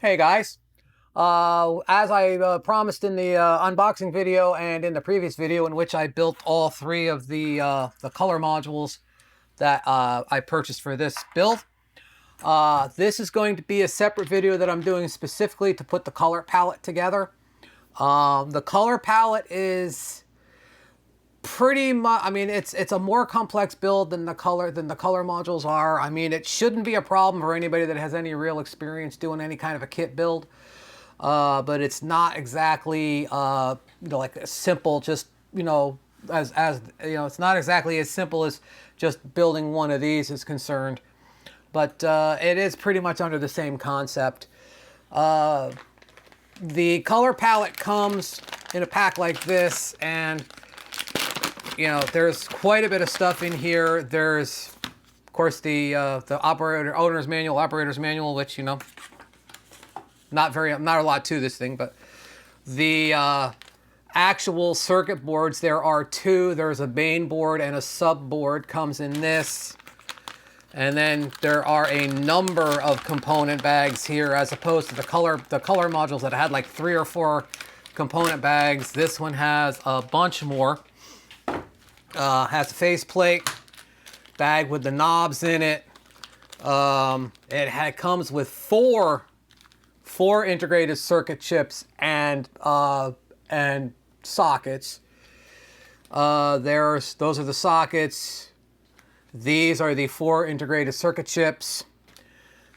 Hey guys, as I promised in the unboxing video and in the previous video in which I built all three of the color modules that I purchased for this build, this is going to be a separate video that I'm doing specifically to put the color palette together. The color palette is pretty much, I mean, it's a more complex build than the color modules are. I mean, it shouldn't be a problem for anybody that has any real experience doing any kind of a kit build. But it's not exactly like a simple, just as it's not exactly as simple as just building one of these is concerned. But it is pretty much under the same concept. The color palette comes in a pack like this, and there's quite a bit of stuff in here. There's, of course, the owner's manual, operator's manual, which not a lot to this thing, but the actual circuit boards, there are two. There's a main board and a sub board comes in this. And then there are a number of component bags here as opposed to the color modules that had like 3 or 4 component bags. This one has a bunch more. Has a faceplate, bag with the knobs in it. It comes with four integrated circuit chips and sockets. Those are the sockets. These are the 4 integrated circuit chips.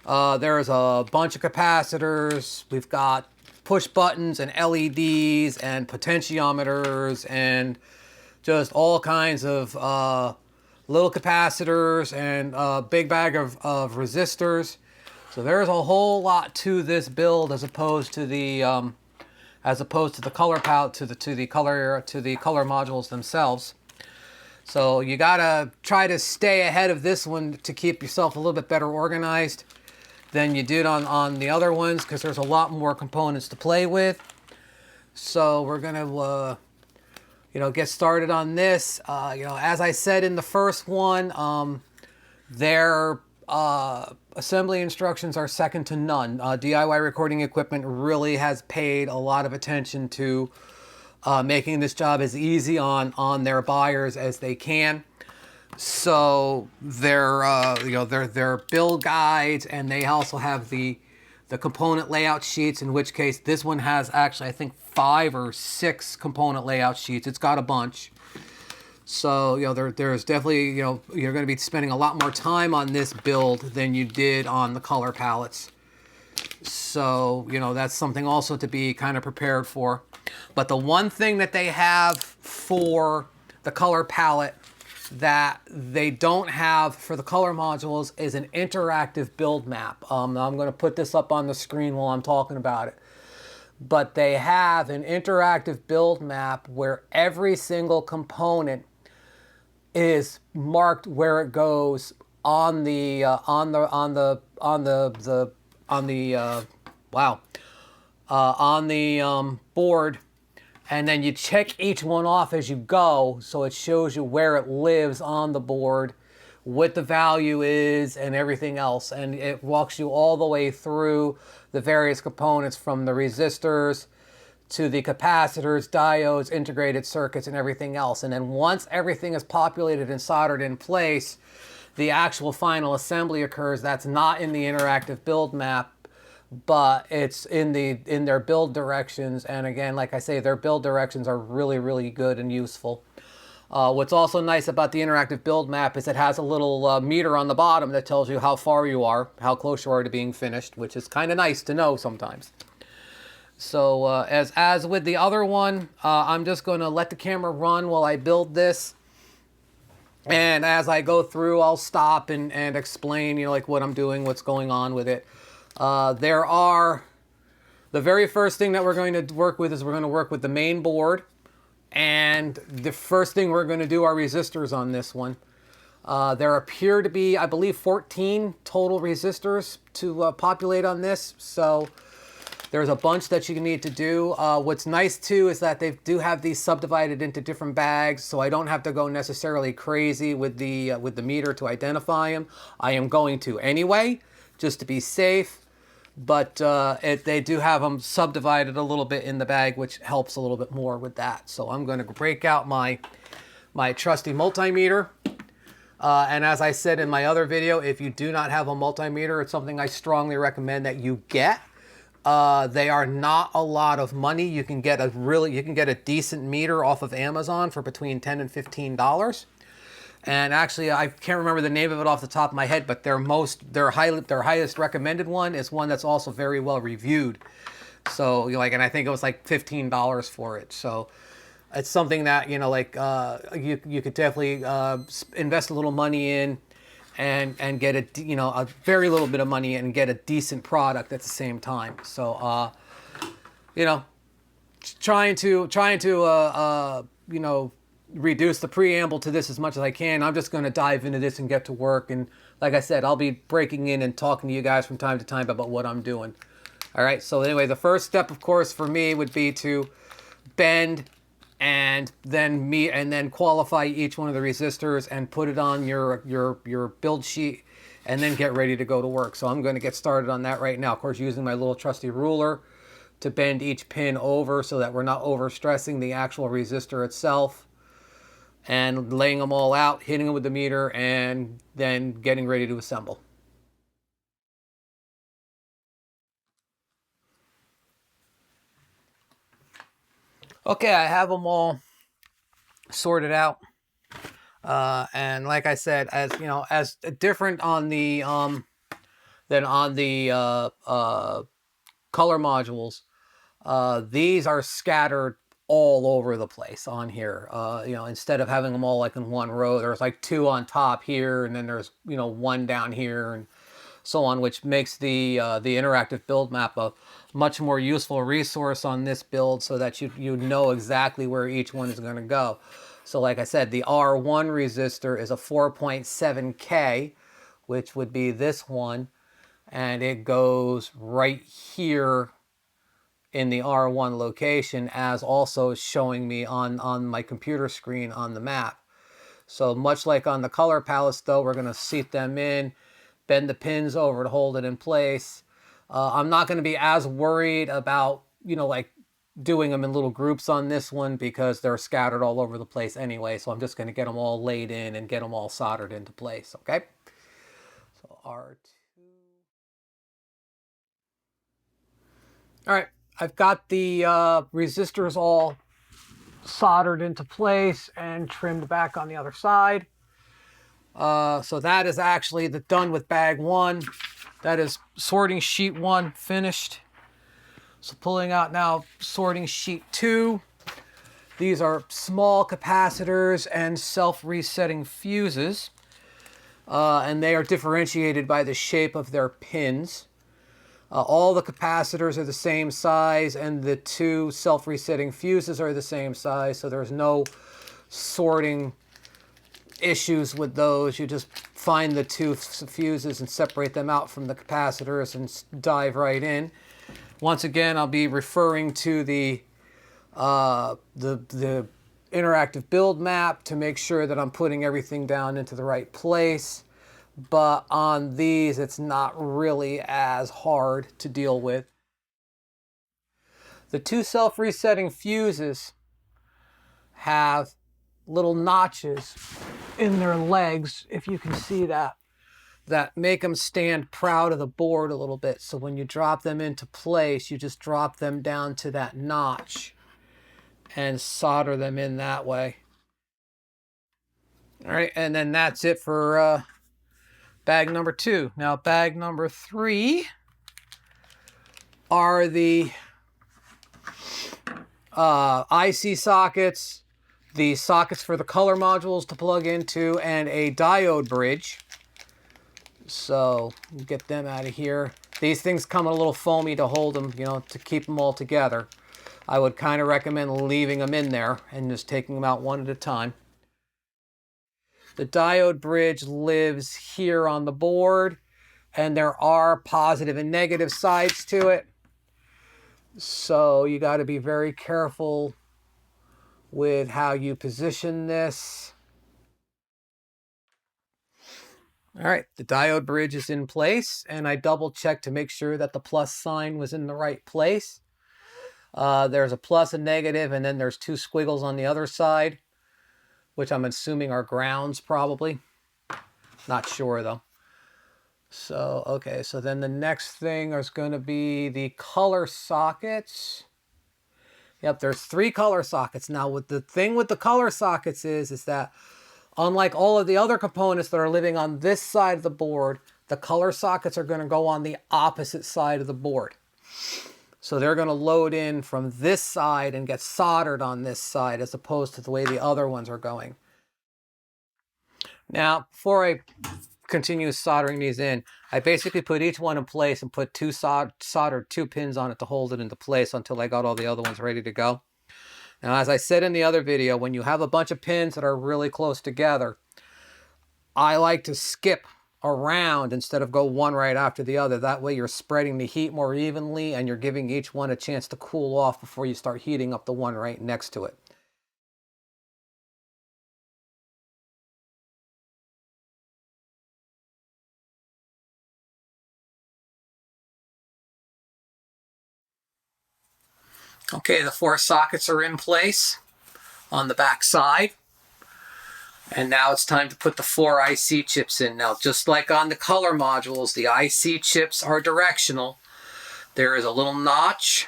There's a bunch of capacitors. We've got push buttons and LEDs and potentiometers and just all kinds of little capacitors and a big bag of resistors. So there's a whole lot to this build as opposed to the color palette, to the color modules themselves. So you gotta try to stay ahead of this one to keep yourself a little bit better organized than you did on the other ones, because there's a lot more components to play with. So we're gonna get started on this. As I said in the first one, their assembly instructions are second to none. DIY recording equipment really has paid a lot of attention to making this job as easy on their buyers as they can. So their build guides, and they also have the component layout sheets, in which case this one has actually, I think, 5 or 6 component layout sheets. It's got a bunch. So, there's definitely, you're going to be spending a lot more time on this build than you did on the color palettes. So, that's something also to be kind of prepared for. But the one thing that they have for the color palette that they don't have for the color modules is an interactive build map. I'm going to put this up on the screen while I'm talking about it. But they have an interactive build map where every single component is marked where it goes on the board, and then you check each one off as you go, so it shows you where it lives on the board, what the value is, and everything else. And it walks you all the way through the various components, from the resistors to the capacitors, diodes, integrated circuits, and everything else. And then once everything is populated and soldered in place, the actual final assembly occurs. That's not in the interactive build map, but it's in their build directions. And again, like I say, their build directions are really, really good and useful. What's also nice about the interactive build map is it has a little meter on the bottom that tells you how far you are, how close you are to being finished, which is kind of nice to know sometimes. So as with the other one, I'm just going to let the camera run while I build this. And as I go through, I'll stop and explain, like what I'm doing, what's going on with it. The very first thing that we're going to work with is we're going to work with the main board. And the first thing we're going to do are resistors on this one. There appear to be, I believe, 14 total resistors to populate on this. So there's a bunch that you need to do. What's nice too is that they do have these subdivided into different bags, so I don't have to go necessarily crazy with the meter to identify them. I am going to anyway, just to be safe. but they do have them subdivided a little bit in the bag, which helps a little bit more with that. So I'm going to break out my trusty multimeter. And as I said in my other video, if you do not have a multimeter, it's something I strongly recommend that you get. They are not a lot of money. You can get a decent meter off of Amazon for between $10 and $15. And actually, I can't remember the name of it off the top of my head, but their highest recommended one is one that's also very well reviewed. So and I think it was like $15 for it. So it's something that you could definitely invest a little money in, and get a very little bit of money and get a decent product at the same time. So trying to reduce the preamble to this as much as I can. I'm just going to dive into this and get to work. And like I said, I'll be breaking in and talking to you guys from time to time about what I'm doing. All right. So anyway, the first step, of course, for me would be to bend and then qualify each one of the resistors and put it on your build sheet, and then get ready to go to work. So I'm going to get started on that right now. Of course, using my little trusty ruler to bend each pin over so that we're not overstressing the actual resistor itself, and laying them all out, hitting them with the meter, and then getting ready to assemble. Okay, I have them all sorted out. And like I said, as different on the than on the color modules, these are scattered all over the place on here. Instead of having them all like in one row, there's like two on top here, and then there's one down here, and so on, which makes the interactive build map a much more useful resource on this build, so that you know exactly where each one is going to go. So like I said, the R1 resistor is a 4.7K, which would be this one, and it goes right here in the R1 location, as also showing me on my computer screen on the map. So much like on the color palettes, though, we're going to seat them in, bend the pins over to hold it in place. I'm not going to be as worried about, doing them in little groups on this one, because they're scattered all over the place anyway. So I'm just going to get them all laid in and get them all soldered into place, okay? So R2. All right, I've got the resistors all soldered into place and trimmed back on the other side. So that is actually done with bag one. That is sorting sheet one finished. So pulling out now sorting sheet two. These are small capacitors and self-resetting fuses. And they are differentiated by the shape of their pins. All the capacitors are the same size, and the two self-resetting fuses are the same size, so there's no sorting issues with those. You just find the two fuses and separate them out from the capacitors and dive right in. Once again, I'll be referring to the interactive build map to make sure that I'm putting everything down into the right place. But on these, it's not really as hard to deal with. The two self-resetting fuses have little notches in their legs, if you can see that make them stand proud of the board a little bit. So when you drop them into place, you just drop them down to that notch and solder them in that way. All right, and then that's it for bag number two. Now bag number three are the IC sockets, the sockets for the color modules to plug into, and a diode bridge. So get them out of here. These things come a little foamy to hold them, to keep them all together. I would kind of recommend leaving them in there and just taking them out one at a time. The diode bridge lives here on the board, and there are positive and negative sides to it. So you got to be very careful with how you position this. All right, the diode bridge is in place, and I double checked to make sure that the plus sign was in the right place. There's a plus and negative, and then there's two squiggles on the other side, which I'm assuming are grounds probably. Not sure though. So, okay, so then the next thing is going to be the color sockets. Yep, there's 3 color sockets. Now, what the thing with the color sockets is that unlike all of the other components that are living on this side of the board, the color sockets are going to go on the opposite side of the board. So they're going to load in from this side and get soldered on this side as opposed to the way the other ones are going. Now, before I continue soldering these in, I basically put each one in place and put soldered 2 pins on it to hold it into place until I got all the other ones ready to go. Now, as I said in the other video, when you have a bunch of pins that are really close together, I like to skip around instead of go one right after the other. That way you're spreading the heat more evenly and you're giving each one a chance to cool off before you start heating up the one right next to it. Okay, the 4 sockets are in place on the back side. And now it's time to put the 4 IC chips in. Now, just like on the color modules, the IC chips are directional. There is a little notch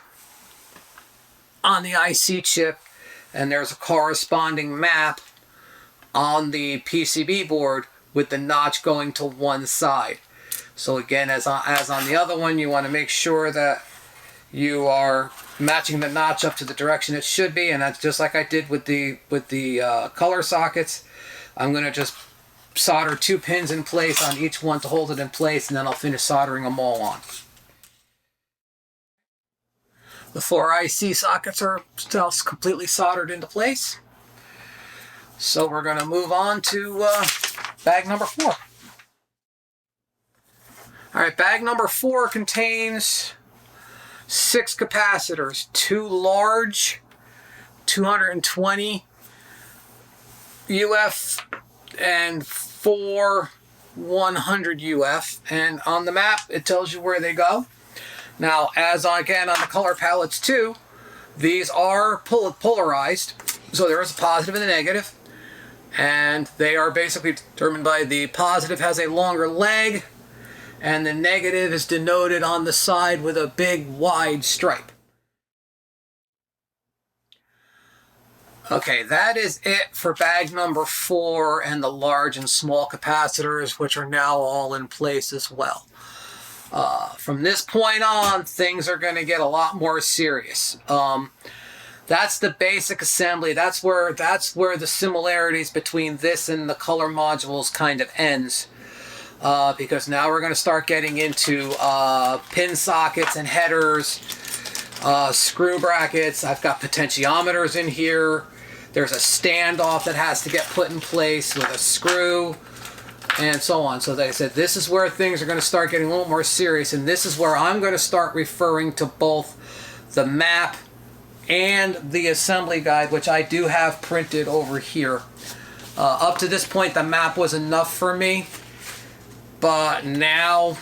on the IC chip, and there's a corresponding map on the PCB board with the notch going to one side. So again, as on the other one, you want to make sure that you are matching the notch up to the direction it should be, and that's just like I did with the color sockets. I'm going to just solder 2 pins in place on each one to hold it in place, and then I'll finish soldering them all on. The 4 IC sockets are still completely soldered into place. So we're going to move on to bag number 4. All right, bag number 4 contains 6 capacitors, 2 large 220 UF and 4 100 UF, and on the map it tells you where they go. Now, as again on the color palettes too, these are polarized, so there is a positive and a negative, and they are basically determined by the positive has a longer leg and the negative is denoted on the side with a big wide stripe. Okay, that is it for bag number 4 and the large and small capacitors, which are now all in place as well. From this point on, things are going to get a lot more serious. That's the basic assembly. That's where the similarities between this and the color modules kind of ends. Because now we're going to start getting into pin sockets and headers, screw brackets. I've got potentiometers in here. There's a standoff that has to get put in place with a screw, and so on. So like I said, this is where things are going to start getting a little more serious, and this is where I'm going to start referring to both the map and the assembly guide, which I do have printed over here. Up to this point, the map was enough for me, but now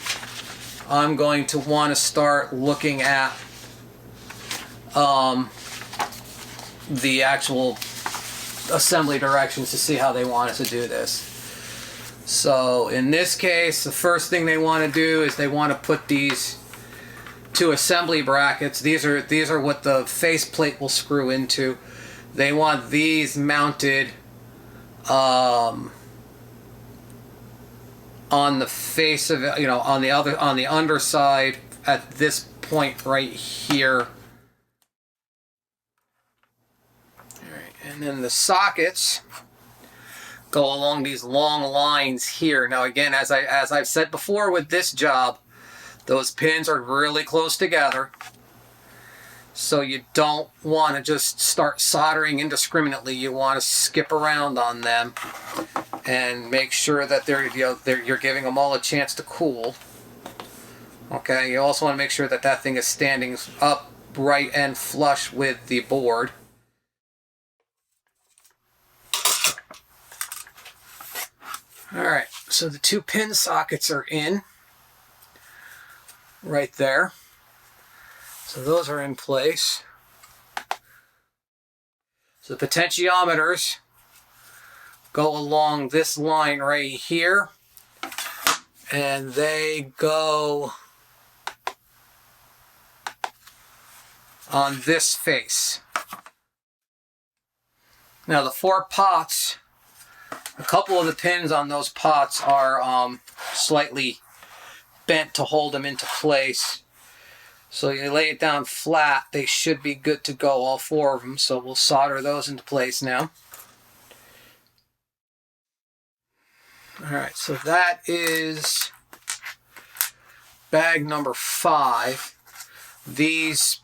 I'm going to want to start looking at the actual assembly directions to see how they want us to do this. So in this case, the first thing they want to do is they want to put these 2 assembly brackets. These are what the faceplate will screw into. They want these mounted on the face of it, on the underside at this point right here. And then the sockets go along these long lines here. Now again, as I've said before with this job, those pins are really close together. So you don't want to just start soldering indiscriminately. You want to skip around on them and make sure that you're giving them all a chance to cool. Okay, you also want to make sure that that thing is standing upright and flush with the board. Alright, So the two pin sockets are in right there. So those are in place. So the potentiometers go along this line right here, and they go on this face. Now the 4 pots, a couple of the pins on those pots are slightly bent to hold them into place. So you lay it down flat, they should be good to go, all 4 of them. So we'll solder those into place now. Alright, so that is bag number 5. These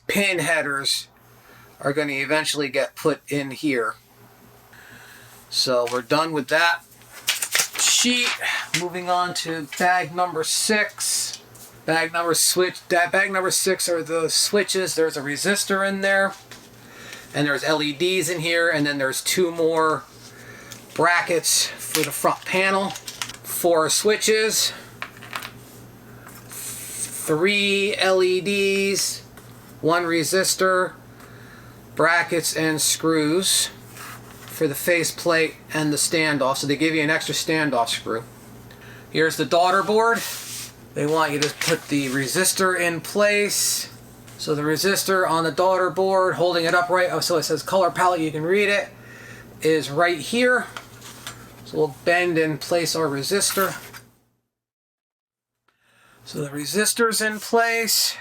pin headers are going to eventually get put in here. So we're done with that sheet. Moving on to bag number 6. Bag number 6 are the switches. There's a resistor in there, and there's LEDs in here, and then there's 2 more brackets for the front panel. 4 switches, 3 LEDs, 1 resistor, brackets and screws for the faceplate and the standoff. So they give you an extra standoff screw. Here's the daughter board. They want you to put the resistor in place. So the resistor on the daughter board, holding it upright, so it says color palette, you can read it, is right here. So we'll bend and place our resistor. So the resistor's in place.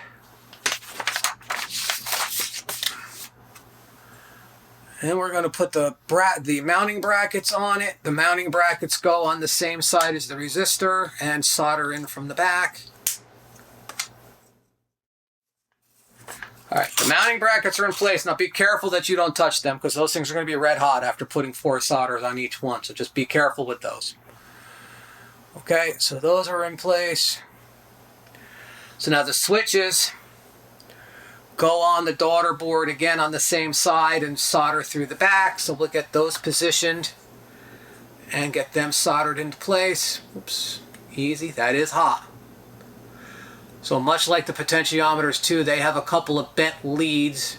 And we're going to put the mounting brackets on it. The mounting brackets go on the same side as the resistor and solder in from the back. Alright, the mounting brackets are in place. Now be careful that you don't touch them, because those things are going to be red hot after putting 4 solders on each one. So just be careful with those. Okay, so those are in place. So now the switches go on the daughter board again on the same side and solder through the back. So we'll get those positioned and get them soldered into place. Oops, easy, that is hot. So much like the potentiometers too, they have a couple of bent leads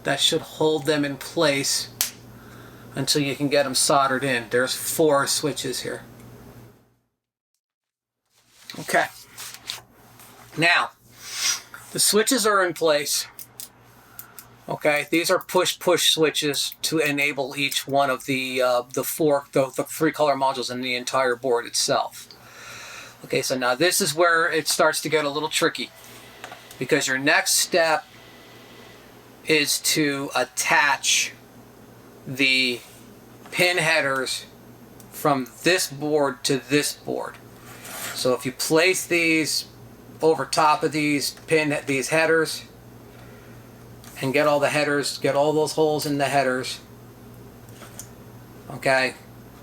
that should hold them in place until you can get them soldered in. There's 4 switches here. Okay. Now, the switches are in place. Okay, these are push-push switches to enable each one of the 3 color modules in the entire board itself. Okay, so now this is where it starts to get a little tricky, because your next step is to attach the pin headers from this board to this board. So if you place these over top of these headers and get all the headers, get all those holes in the headers, okay,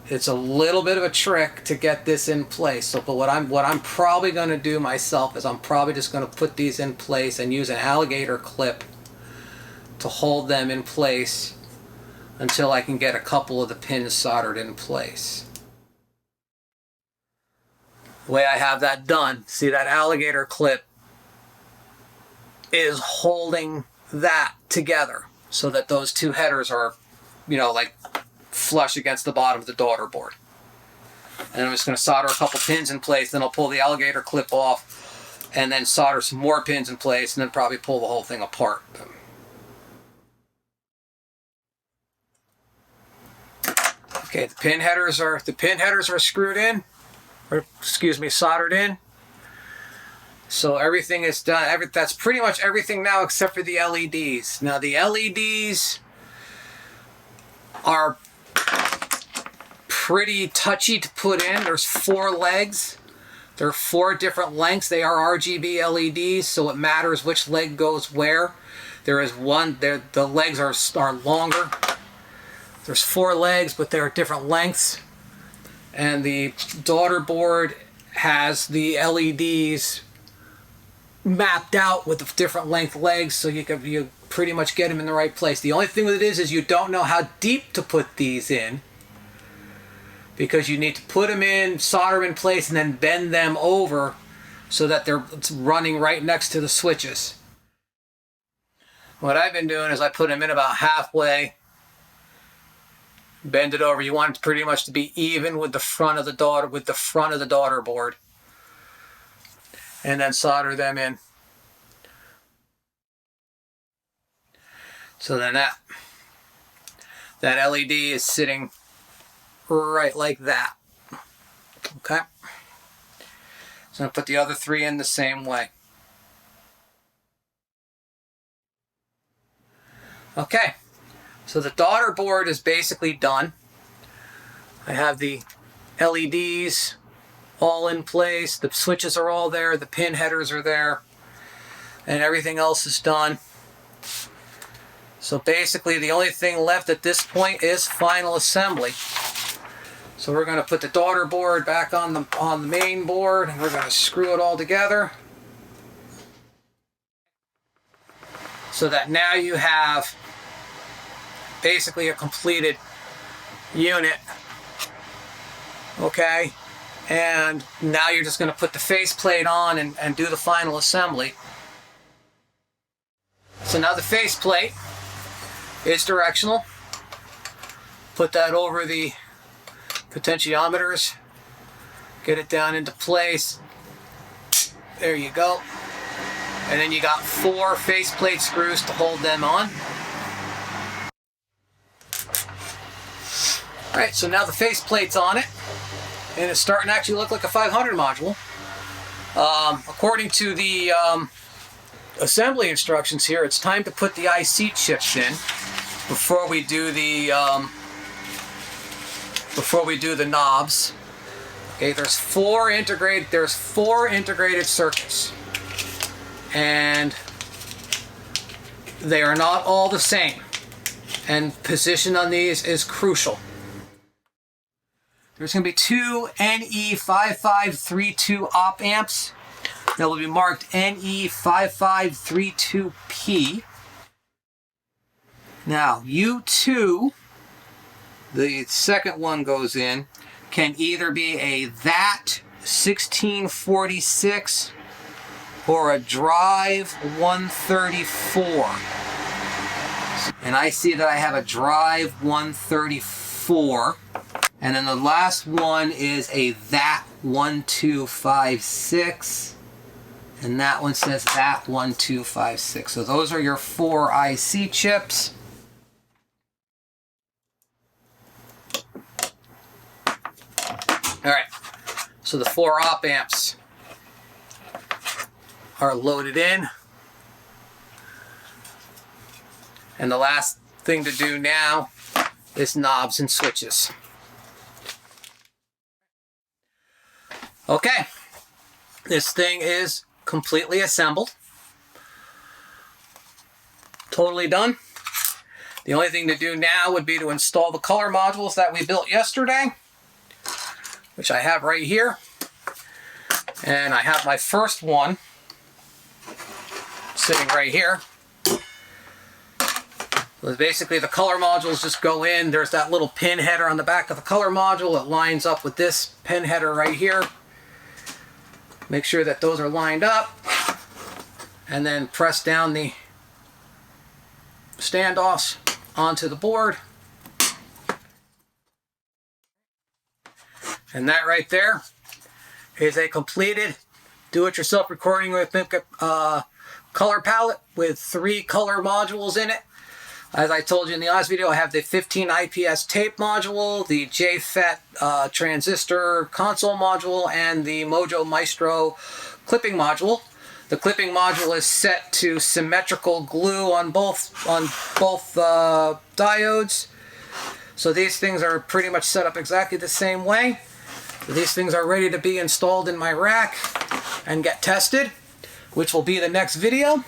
it's a little bit of a trick to get this in place. So, but what I'm probably going to do myself is I'm probably just going to put these in place and use an alligator clip to hold them in place until I can get a couple of the pins soldered in place. The way I have that done, see that alligator clip is holding that together so that those 2 headers are, like flush against the bottom of the daughter board. And I'm just going to solder a couple pins in place, then I'll pull the alligator clip off and then solder some more pins in place, and then probably pull the whole thing apart. Okay, the pin headers are screwed in, or excuse me, soldered in. So everything is done. That's pretty much everything now except for the LEDs. Now the LEDs are pretty touchy to put in. There's 4 legs. There are 4 different lengths. They are RGB LEDs, so it matters which leg goes where. There is one, the legs are longer. There's 4 legs, but they're different lengths. And the daughter board has the LEDs mapped out with the different length legs, so you pretty much get them in the right place. The only thing with it is you don't know how deep to put these in, because you need to put them in, solder them in place, and then bend them over so that they're running right next to the switches. What I've been doing is I put them in about halfway, bend it over. You want it pretty much to be even with the front of the daughter board, and then solder them in. So then that LED is sitting right like that. Okay. So I'm going to put the other 3 in the same way. Okay. So the daughter board is basically done. I have the LEDs all in place. The switches are all there. The pin headers are there. And everything else is done. So basically the only thing left at this point is final assembly. So we're going to put the daughter board back on the main board, and we're going to screw it all together so that now you have basically a completed unit. Okay, and now you're just going to put the faceplate on and do the final assembly. So now the faceplate is directional. Put that over the potentiometers, get it down into place. There you go. And then you got 4 faceplate screws to hold them on. Alright, so now the faceplate's on it, and it's starting to actually look like a 500 module. According to the assembly instructions here, it's time to put the IC chips in before we do the knobs. Okay, there's four integrated circuits, and they are not all the same, and position on these is crucial. There's going to be 2 NE5532 op amps that will be marked NE5532P. Now, U2, the second one goes in, can either be a that 1646 or a drive 134. And I see that I have a drive 134. And then the last one is a that 1256. And that one says that 1256. So those are your 4 IC chips. Alright, so the 4 op amps are loaded in. And the last thing to do now is knobs and switches. Okay, this thing is completely assembled. Totally done. The only thing to do now would be to install the color modules that we built yesterday, which I have right here. And I have my first one sitting right here. So basically the color modules just go in. There's that little pin header on the back of the color module. It lines up with this pin header right here. Make sure that those are lined up, and then press down the standoffs onto the board. And that right there is a completed do-it-yourself recording equipment color palette with 3 color modules in it. As I told you in the last video, I have the 15 IPS tape module, the JFET transistor console module, and the Mojo Maestro clipping module. The clipping module is set to symmetrical glue on both diodes. So these things are pretty much set up exactly the same way. These things are ready to be installed in my rack and get tested, which will be the next video.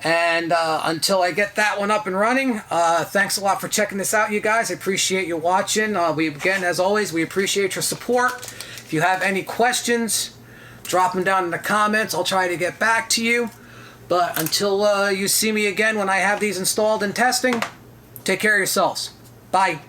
And until I get that one up and running, thanks a lot for checking this out, you guys. I appreciate you watching. Again, as always, we appreciate your support. If you have any questions, drop them down in the comments. I'll try to get back to you. But until you see me again when I have these installed and testing, take care of yourselves. Bye.